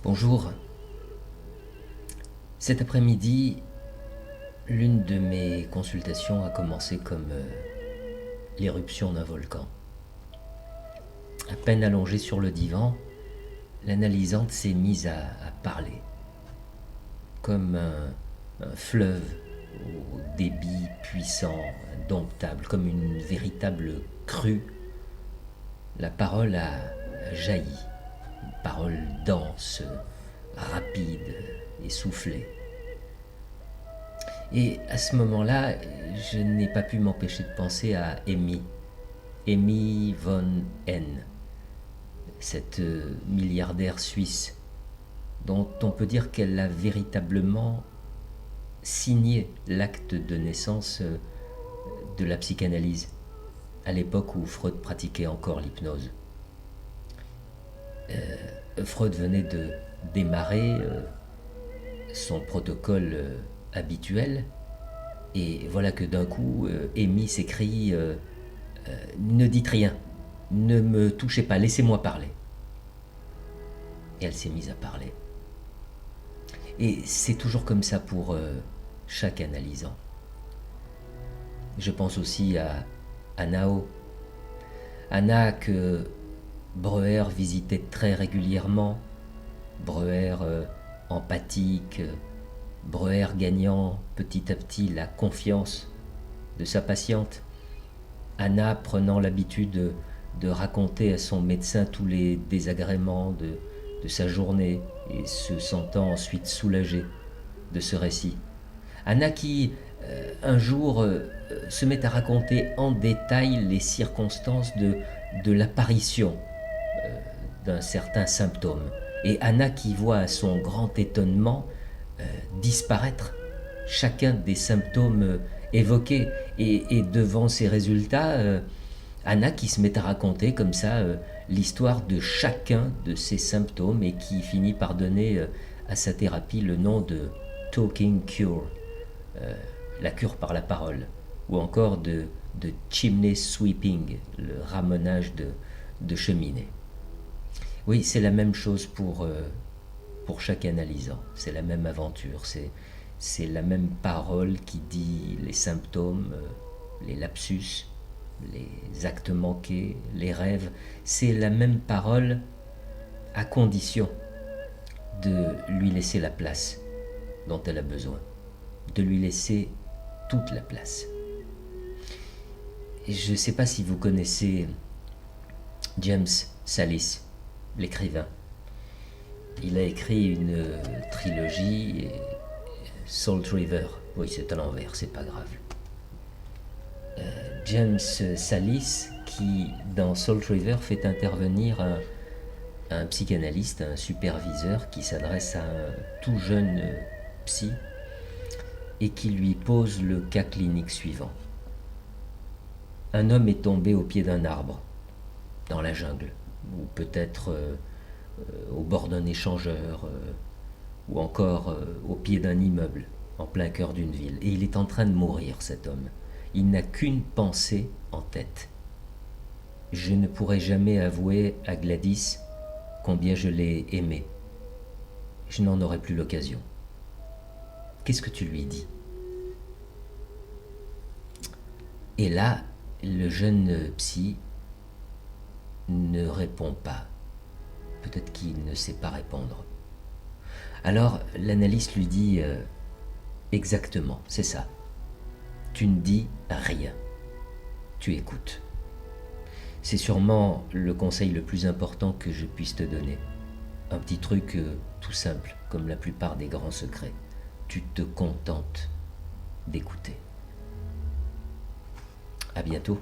Bonjour. Cet après-midi, l'une de mes consultations a commencé comme l'éruption d'un volcan. À peine allongée sur le divan, l'analysante s'est mise à parler, comme un fleuve au débit puissant, indomptable, comme une véritable crue. La parole a jailli, une parole dense, rapide, essoufflée. Et à ce moment-là, je n'ai pas pu m'empêcher de penser à Amy von N, cette milliardaire suisse, dont on peut dire qu'elle a véritablement signé l'acte de naissance de la psychanalyse, à l'époque où Freud pratiquait encore l'hypnose. Freud venait de démarrer son protocole habituel, et voilà que d'un coup, Amy s'écrie ne dites rien, ne me touchez pas, laissez-moi parler. Et elle s'est mise à parler. Et c'est toujours comme ça pour chaque analysant. Je pense aussi à Nao. Anna que Breuer visitait très régulièrement. Breuer empathique, Breuer gagnant petit à petit la confiance de sa patiente. Anna prenant l'habitude de raconter à son médecin tous les désagréments de sa journée et se sentant ensuite soulagée de ce récit. Anna qui, un jour, se met à raconter en détail les circonstances de l'apparition d'un certain symptôme. Et Anna qui voit à son grand étonnement disparaître chacun des symptômes évoqués. Et devant ces résultats, Anna qui se met à raconter comme ça l'histoire de chacun de ces symptômes et qui finit par donner à sa thérapie le nom de Talking Cure, la cure par la parole, ou encore de chimney sweeping, le ramonage de cheminée. Oui, c'est la même chose pour chaque analysant, c'est la même aventure, c'est la même parole qui dit les symptômes, les lapsus, les actes manqués, les rêves, c'est la même parole à condition de lui laisser la place dont elle a besoin, de lui laisser toute la place. Et je ne sais pas si vous connaissez James Sallis, l'écrivain. Il a écrit une trilogie, Salt River. Oui, c'est à l'envers, c'est pas grave. James Sallis, qui dans Salt River fait intervenir un psychanalyste, un superviseur qui s'adresse à un tout jeune psy et qui lui pose le cas clinique suivant. Un homme est tombé au pied d'un arbre, dans la jungle, ou peut-être au bord d'un échangeur, ou encore au pied d'un immeuble, en plein cœur d'une ville. Et il est en train de mourir, cet homme. Il n'a qu'une pensée en tête. Je ne pourrai jamais avouer à Gladys combien je l'ai aimée. Je n'en aurai plus l'occasion. Qu'est-ce que tu lui dis ? Et là, le jeune psy ne répond pas. Peut-être qu'il ne sait pas répondre. Alors l'analyste lui dit exactement, c'est ça. Tu ne dis rien. Tu écoutes. C'est sûrement le conseil le plus important que je puisse te donner. Un petit truc tout simple, comme la plupart des grands secrets. Tu te contentes d'écouter. À bientôt.